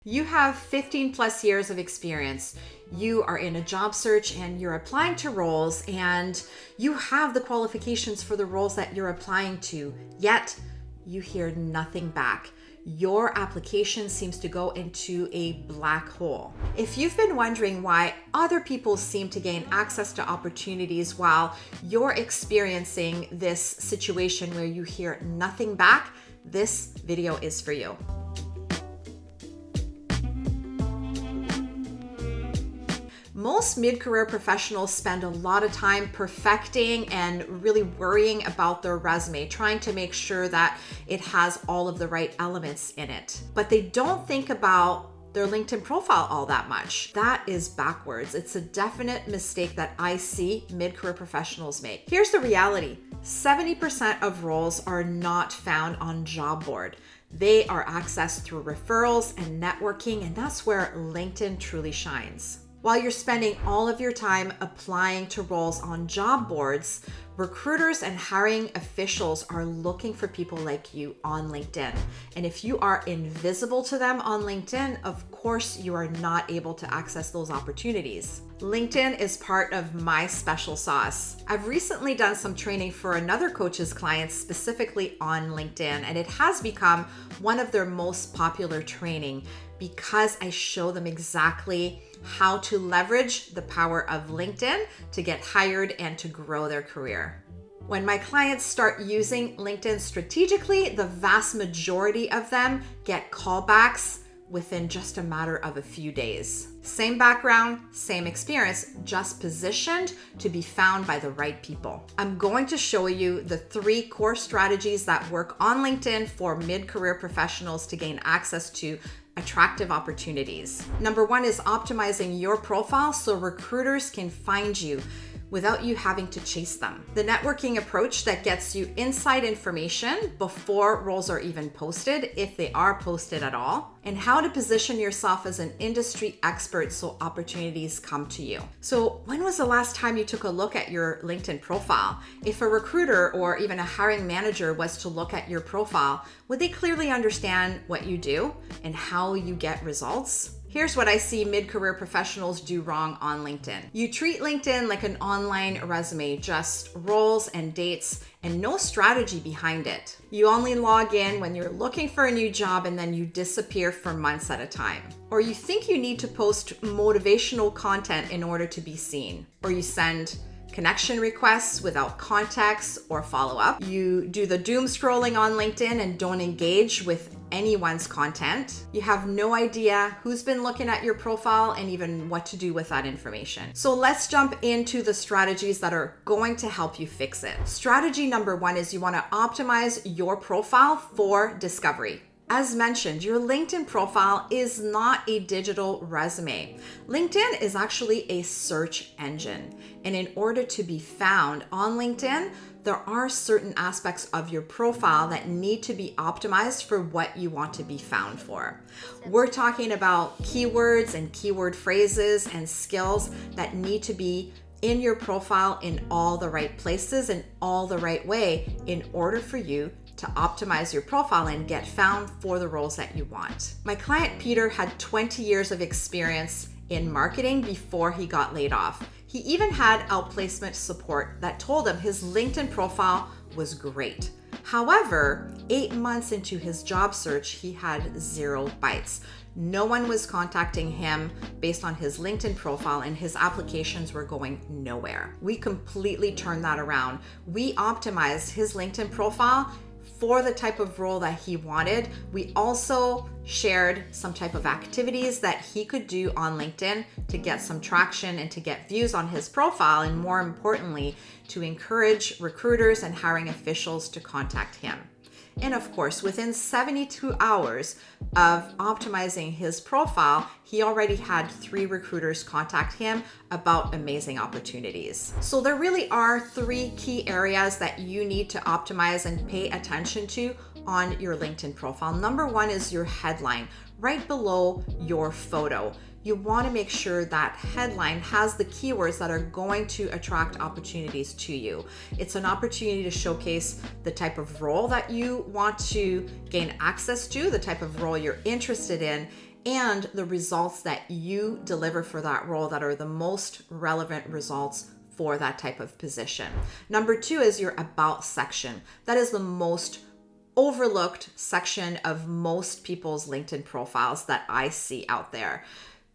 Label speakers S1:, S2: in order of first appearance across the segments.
S1: You have 15 plus years of experience. You are in a job search and you're applying to roles, and you have the qualifications for the roles that you're applying to, yet you hear nothing back. Your application seems to go into a black hole. If you've been wondering why other people seem to gain access to opportunities while you're experiencing this situation where you hear nothing back, this video is for you. Most mid-career professionals spend a lot of time perfecting and really worrying about their resume, trying to make sure that it has all of the right elements in it. But they don't think about their LinkedIn profile all that much. That is backwards. It's a definite mistake that I see mid-career professionals make. Here's the reality. 70% of roles are not found on job board. They are accessed through referrals and networking, and that's where LinkedIn truly shines. While you're spending all of your time applying to roles on job boards, recruiters and hiring officials are looking for people like you on LinkedIn. And if you are invisible to them on LinkedIn, of course, you are not able to access those opportunities. LinkedIn is part of my special sauce. I've recently done some training for another coach's clients specifically on LinkedIn, and it has become one of their most popular training because I show them exactly how to leverage the power of LinkedIn to get hired and to grow their career. When my clients start using LinkedIn strategically, the vast majority of them get callbacks within just a matter of a few days. Same background, same experience, just positioned to be found by the right people. I'm going to show you the 3 core strategies that work on LinkedIn for mid-career professionals to gain access to attractive opportunities. Number 1 is optimizing your profile so recruiters can find you without you having to chase them. The networking approach that gets you inside information before roles are even posted, if they are posted at all, and how to position yourself as an industry expert so opportunities come to you. So when was the last time you took a look at your LinkedIn profile? If a recruiter or even a hiring manager was to look at your profile, would they clearly understand what you do and how you get results? Here's what I see mid-career professionals do wrong on LinkedIn. You treat LinkedIn like an online resume, just roles and dates and no strategy behind it. You only log in when you're looking for a new job and then you disappear for months at a time. Or you think you need to post motivational content in order to be seen. Or you send connection requests without context or follow-up. You do the doom scrolling on LinkedIn and don't engage with anyone's content. You have no idea who's been looking at your profile and even what to do with that information. So let's jump into the strategies that are going to help you fix it. Strategy number 1 is you want to optimize your profile for discovery. As mentioned, your LinkedIn profile is not a digital resume. LinkedIn is actually a search engine. And in order to be found on LinkedIn, there are certain aspects of your profile that need to be optimized for what you want to be found for. We're talking about keywords and keyword phrases and skills that need to be in your profile in all the right places and all the right way in order for you to optimize your profile and get found for the roles that you want. My client Peter had 20 years of experience in marketing before he got laid off. He even had outplacement support that told him his LinkedIn profile was great. However, 8 months into his job search, he had 0 bites. No one was contacting him based on his LinkedIn profile, and his applications were going nowhere. We completely turned that around. We optimized his LinkedIn profile for the type of role that he wanted. We also shared some type of activities that he could do on LinkedIn to get some traction and to get views on his profile, and more importantly, to encourage recruiters and hiring officials to contact him. And of course, within 72 hours of optimizing his profile, he already had 3 recruiters contact him about amazing opportunities. So there really are 3 key areas that you need to optimize and pay attention to on your LinkedIn profile. Number 1 is your headline, right below your photo. You want to make sure that headline has the keywords that are going to attract opportunities to you. It's an opportunity to showcase the type of role that you want to gain access to, the type of role you're interested in, and the results that you deliver for that role that are the most relevant results for that type of position. Number 2 is your about section. That is the most overlooked section of most people's LinkedIn profiles that I see out there.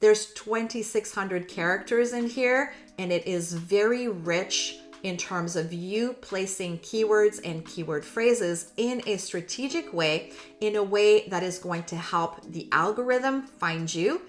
S1: There's 2,600 characters in here, and it is very rich in terms of you placing keywords and keyword phrases in a strategic way, in a way that is going to help the algorithm find you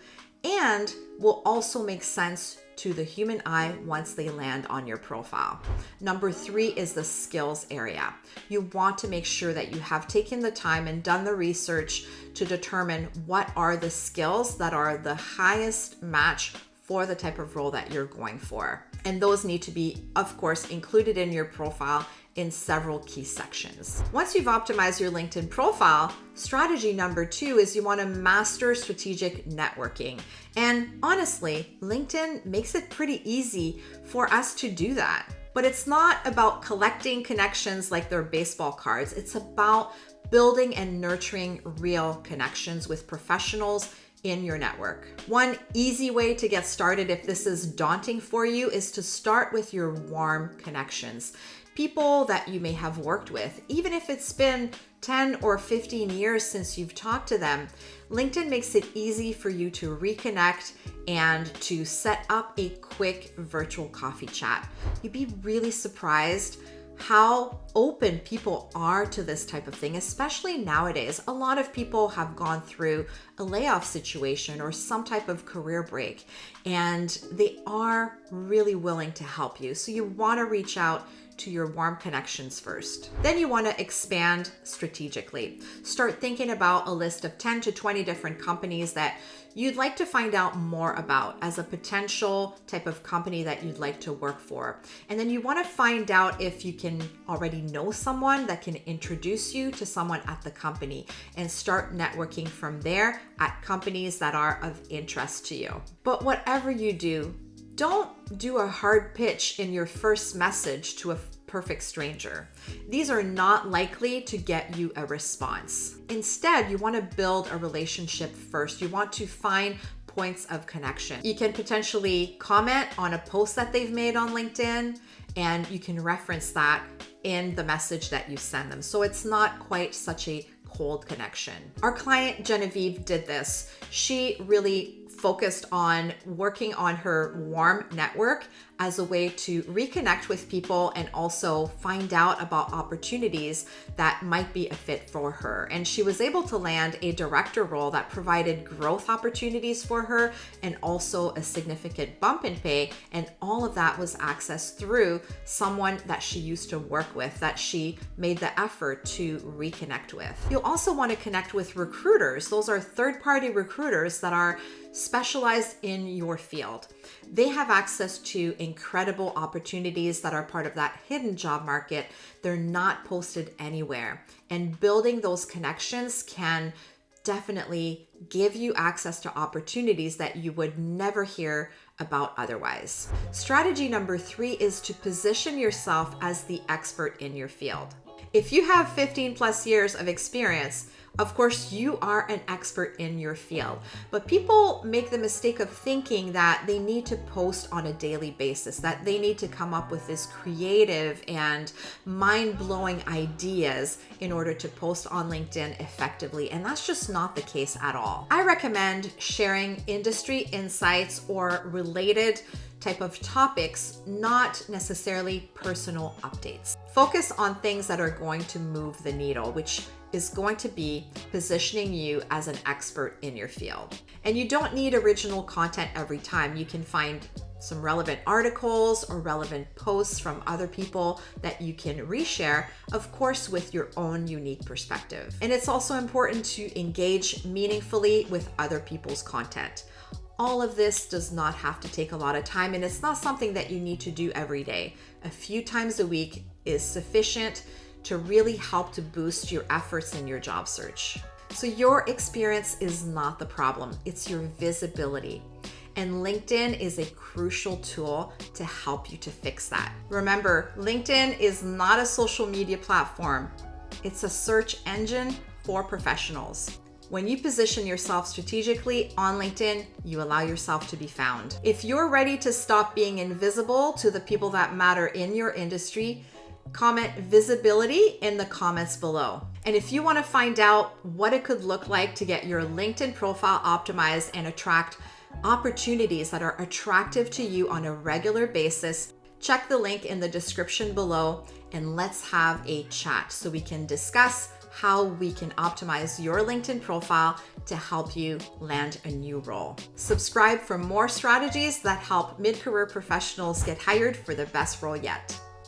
S1: and will also make sense to the human eye once they land on your profile. Number 3 is the skills area. You want to make sure that you have taken the time and done the research to determine what are the skills that are the highest match for the type of role that you're going for. And those need to be, of course, included in your profile in several key sections. Once you've optimized your LinkedIn profile, strategy number 2 is you want to master strategic networking. And honestly, LinkedIn makes it pretty easy for us to do that. But it's not about collecting connections like they're baseball cards. It's about building and nurturing real connections with professionals in your network. One easy way to get started if this is daunting for you is to start with your warm connections. People that you may have worked with, even if it's been 10 or 15 years since you've talked to them. LinkedIn makes it easy for you to reconnect and to set up a quick virtual coffee chat. You'd be really surprised how open people are to this type of thing, especially nowadays. A lot of people have gone through a layoff situation or some type of career break, and they are really willing to help you. So you want to reach out to your warm connections first. Then you want to expand strategically. Start thinking about a list of 10 to 20 different companies that you'd like to find out more about as a potential type of company that you'd like to work for. And then you want to find out if you can already know someone that can introduce you to someone at the company and start networking from there at companies that are of interest to you. But whatever you do, don't do a hard pitch in your first message to a perfect stranger. These are not likely to get you a response. Instead, you want to build a relationship first. You want to find points of connection. You can potentially comment on a post that they've made on LinkedIn, and you can reference that in the message that you send them. So it's not quite such a cold connection. Our client Genevieve did this. She really focused on working on her warm network as a way to reconnect with people and also find out about opportunities that might be a fit for her. And she was able to land a director role that provided growth opportunities for her and also a significant bump in pay. And all of that was accessed through someone that she used to work with, that she made the effort to reconnect with. You'll also want to connect with recruiters. Those are third-party recruiters that are specialized in your field. They have access to incredible opportunities that are part of that hidden job market. They're not posted anywhere. And building those connections can definitely give you access to opportunities that you would never hear about otherwise. Strategy number 3 is to position yourself as the expert in your field. If you have 15 plus years of experience, of course, you are an expert in your field, but people make the mistake of thinking that they need to post on a daily basis, that they need to come up with this creative and mind-blowing ideas in order to post on LinkedIn effectively, and that's just not the case at all. I recommend sharing industry insights or related type of topics, not necessarily personal updates. Focus on things that are going to move the needle, which is going to be positioning you as an expert in your field. And you don't need original content every time. You can find some relevant articles or relevant posts from other people that you can reshare, of course, with your own unique perspective. And it's also important to engage meaningfully with other people's content. All of this does not have to take a lot of time, and it's not something that you need to do every day. A few times a week is sufficient to really help to boost your efforts in your job search. So your experience is not the problem, it's your visibility. And LinkedIn is a crucial tool to help you to fix that. Remember, LinkedIn is not a social media platform. It's a search engine for professionals. When you position yourself strategically on LinkedIn, you allow yourself to be found. If you're ready to stop being invisible to the people that matter in your industry, comment visibility in the comments below. And if you want to find out what it could look like to get your LinkedIn profile optimized and attract opportunities that are attractive to you on a regular basis, check the link in the description below and let's have a chat so we can discuss how we can optimize your LinkedIn profile to help you land a new role. Subscribe for more strategies that help mid-career professionals get hired for the best role yet.